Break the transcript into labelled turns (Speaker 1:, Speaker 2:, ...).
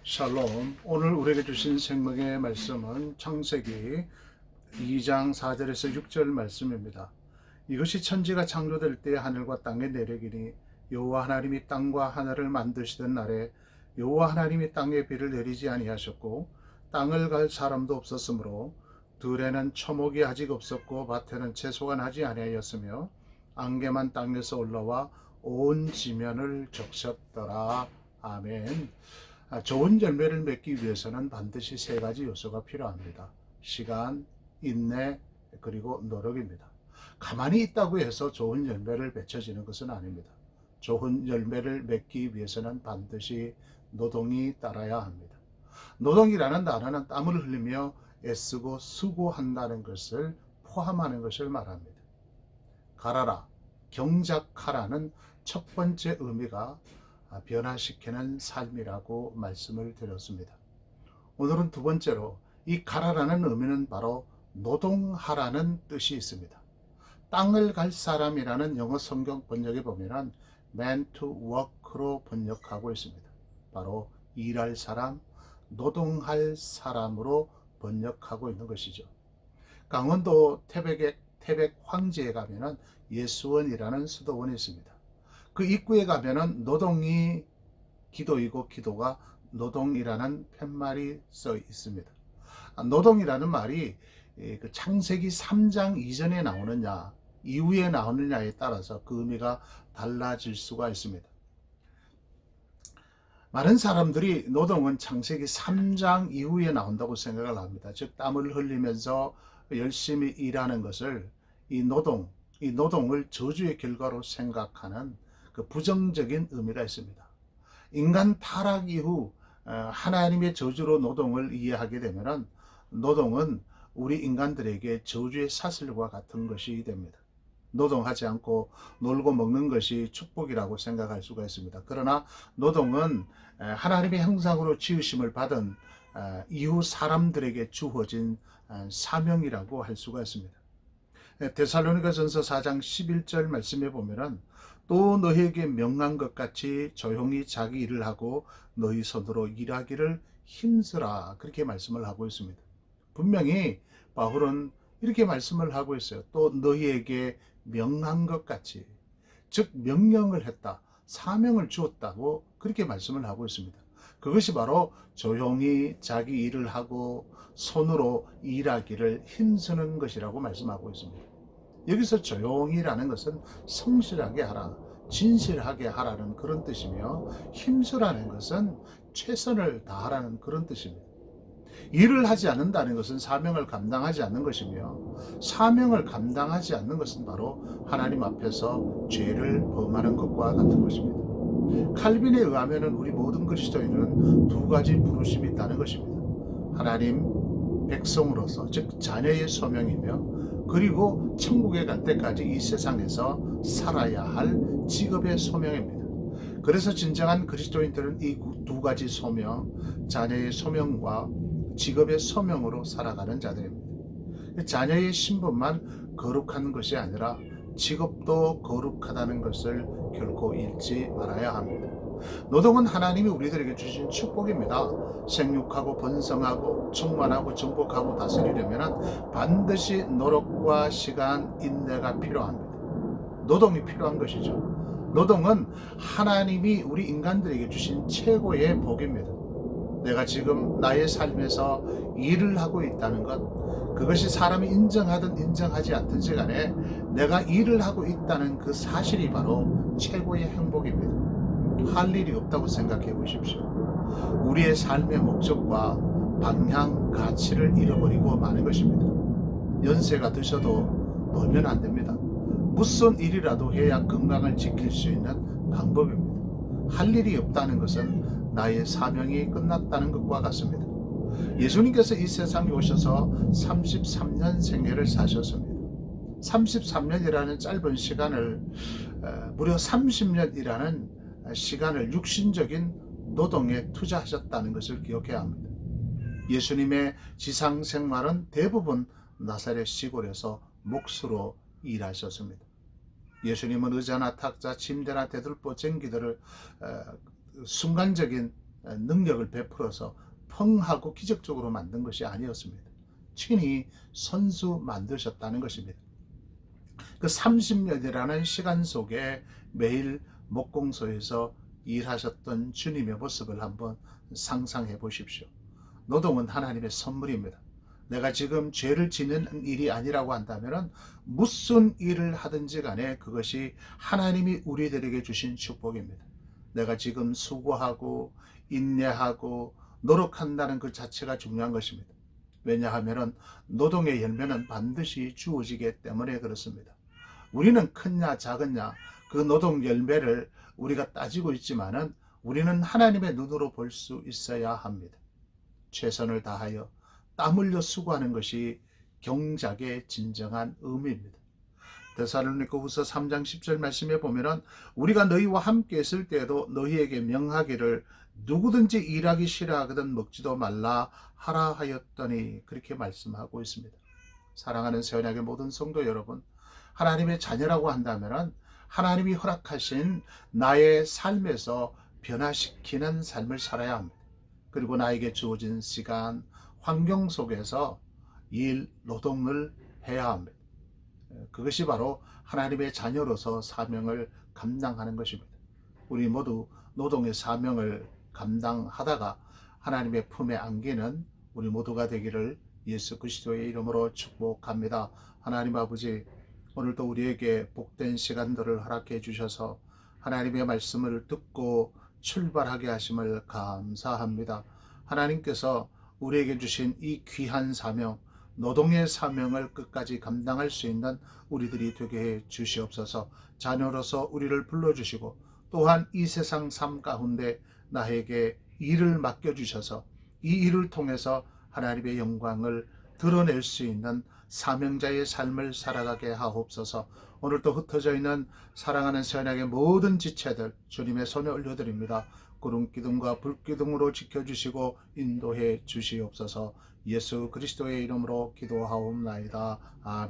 Speaker 1: 샬롬. 오늘 우리에게 주신 생명의 말씀은 창세기 2장 4절에서 6절 말씀입니다. 이것이 천지가 창조될 때 하늘과 땅의 내리기니 여호와 하나님이 땅과 하늘을 만드시던 날에 여호와 하나님이 땅에 비를 내리지 아니하셨고 땅을 갈 사람도 없었으므로 들에는 초목이 아직 없었고 밭에는 채소가 나지 아니하였으며 안개만 땅에서 올라와 온 지면을 적셨더라. 아멘. 좋은 열매를 맺기 위해서는 반드시 세 가지 요소가 필요합니다. 시간, 인내, 그리고 노력입니다. 가만히 있다고 해서 좋은 열매를 맺혀지는 것은 아닙니다. 좋은 열매를 맺기 위해서는 반드시 노동이 따라야 합니다. 노동이라는 단어는 땀을 흘리며 애쓰고 수고한다는 것을 포함하는 것을 말합니다. 갈아라, 경작하라는 첫 번째 의미가 변화시키는 삶이라고 말씀을 드렸습니다. 오늘은 두 번째로 이 가라라는 의미는 바로 노동하라는 뜻이 있습니다. 땅을 갈 사람이라는 영어 성경 번역에 보면 man to work로 번역하고 있습니다. 바로 일할 사람, 노동할 사람으로 번역하고 있는 것이죠. 강원도 태백 황지에 가면 예수원이라는 수도원이 있습니다. 그 입구에 가면은 노동이 기도이고 기도가 노동이라는 팻말이 써 있습니다. 노동이라는 말이 그 창세기 3장 이전에 나오느냐 이후에 나오느냐에 따라서 그 의미가 달라질 수가 있습니다. 많은 사람들이 노동은 창세기 3장 이후에 나온다고 생각을 합니다. 즉 땀을 흘리면서 열심히 일하는 것을 이 노동을 저주의 결과로 생각하는 그 부정적인 의미가 있습니다. 인간 타락 이후 하나님의 저주로 노동을 이해하게 되면 노동은 우리 인간들에게 저주의 사슬과 같은 것이 됩니다. 노동하지 않고 놀고 먹는 것이 축복이라고 생각할 수가 있습니다. 그러나 노동은 하나님의 형상으로 지으심을 받은 이후 사람들에게 주어진 사명이라고 할 수가 있습니다. 데살로니가전서 4장 11절 말씀에 보면은 또 너희에게 명한 것 같이 조용히 자기 일을 하고 너희 손으로 일하기를 힘쓰라, 그렇게 말씀을 하고 있습니다. 분명히 바울은 이렇게 말씀을 하고 있어요. 또 너희에게 명한 것 같이, 즉 명령을 했다, 사명을 주었다고 그렇게 말씀을 하고 있습니다. 그것이 바로 조용히 자기 일을 하고 손으로 일하기를 힘쓰는 것이라고 말씀하고 있습니다. 여기서 조용히라는 것은 성실하게 하라, 진실하게 하라는 그런 뜻이며, 힘쓰라는 것은 최선을 다하라는 그런 뜻입니다. 일을 하지 않는다는 것은 사명을 감당하지 않는 것이며, 사명을 감당하지 않는 것은 바로 하나님 앞에서 죄를 범하는 것과 같은 것입니다. 칼빈에 의하면 우리 모든 그리스도인은 두 가지 부르심이 있다는 것입니다. 하나님 백성으로서, 즉 자녀의 소명이며, 그리고 천국에 갈 때까지 이 세상에서 살아야 할 직업의 소명입니다. 그래서 진정한 그리스도인들은 이 두 가지 소명, 자녀의 소명과 직업의 소명으로 살아가는 자들입니다. 자녀의 신분만 거룩한 것이 아니라 직업도 거룩하다는 것을 결코 잊지 말아야 합니다. 노동은 하나님이 우리들에게 주신 축복입니다. 생육하고 번성하고 충만하고 정복하고 다스리려면 반드시 노력과 시간, 인내가 필요합니다. 노동이 필요한 것이죠. 노동은 하나님이 우리 인간들에게 주신 최고의 복입니다. 내가 지금 나의 삶에서 일을 하고 있다는 것, 그것이 사람이 인정하든 인정하지 않든지 간에 내가 일을 하고 있다는 그 사실이 바로 최고의 행복입니다. 할 일이 없다고 생각해 보십시오. 우리의 삶의 목적과 방향, 가치를 잃어버리고 마는 것입니다. 연세가 드셔도 놀면 안 됩니다. 무슨 일이라도 해야 건강을 지킬 수 있는 방법입니다. 할 일이 없다는 것은 나의 사명이 끝났다는 것과 같습니다. 예수님께서 이 세상에 오셔서 33년 생애를 사셨습니다. 33년이라는 짧은 시간을 무려 30년이라는 시간을 육신적인 노동에 투자하셨다는 것을 기억해야 합니다. 예수님의 지상 생활은 대부분 나사렛 시골에서 몫으로 일하셨습니다. 예수님은 의자나 탁자, 침대나 대들보, 전기들을 순간적인 능력을 베풀어서 펑하고 기적적으로 만든 것이 아니었습니다. 친히 선수 만드셨다는 것입니다. 그 30년이라는 시간 속에 매일 목공소에서 일하셨던 주님의 모습을 한번 상상해 보십시오. 노동은 하나님의 선물입니다. 내가 지금 죄를 짓는 일이 아니라고 한다면 무슨 일을 하든지 간에 그것이 하나님이 우리들에게 주신 축복입니다. 내가 지금 수고하고 인내하고 노력한다는 그 자체가 중요한 것입니다. 왜냐하면 노동의 열매는 반드시 주어지기 때문에 그렇습니다. 우리는 크냐 작으냐 그 노동 열매를 우리가 따지고 있지만은 우리는 하나님의 눈으로 볼 수 있어야 합니다. 최선을 다하여 땀 흘려 수고하는 것이 경작의 진정한 의미입니다. 데살로니가후서 3장 10절 말씀에 보면은 우리가 너희와 함께 있을 때에도 너희에게 명하기를 누구든지 일하기 싫어하거든 먹지도 말라 하라 하였더니 그렇게 말씀하고 있습니다. 사랑하는 새언약의 모든 성도 여러분, 하나님의 자녀라고 한다면 하나님이 허락하신 나의 삶에서 변화시키는 삶을 살아야 합니다. 그리고 나에게 주어진 시간, 환경 속에서 일, 노동을 해야 합니다. 그것이 바로 하나님의 자녀로서 사명을 감당하는 것입니다. 우리 모두 노동의 사명을 감당하다가 하나님의 품에 안기는 우리 모두가 되기를 예수 그리스도의 이름으로 축복합니다. 하나님 아버지, 오늘도 우리에게 복된 시간들을 허락해 주셔서 하나님의 말씀을 듣고 출발하게 하심을 감사합니다. 하나님께서 우리에게 주신 이 귀한 사명, 노동의 사명을 끝까지 감당할 수 있는 우리들이 되게 해 주시옵소서. 자녀로서 우리를 불러주시고 또한 이 세상 삶 가운데 나에게 일을 맡겨주셔서 이 일을 통해서 하나님의 영광을 드러낼 수 있는 사명자의 삶을 살아가게 하옵소서. 오늘도 흩어져 있는 사랑하는 새언약의 모든 지체들 주님의 손에 올려드립니다. 구름기둥과 불기둥으로 지켜주시고 인도해 주시옵소서. 예수 그리스도의 이름으로 기도하옵나이다. 아멘.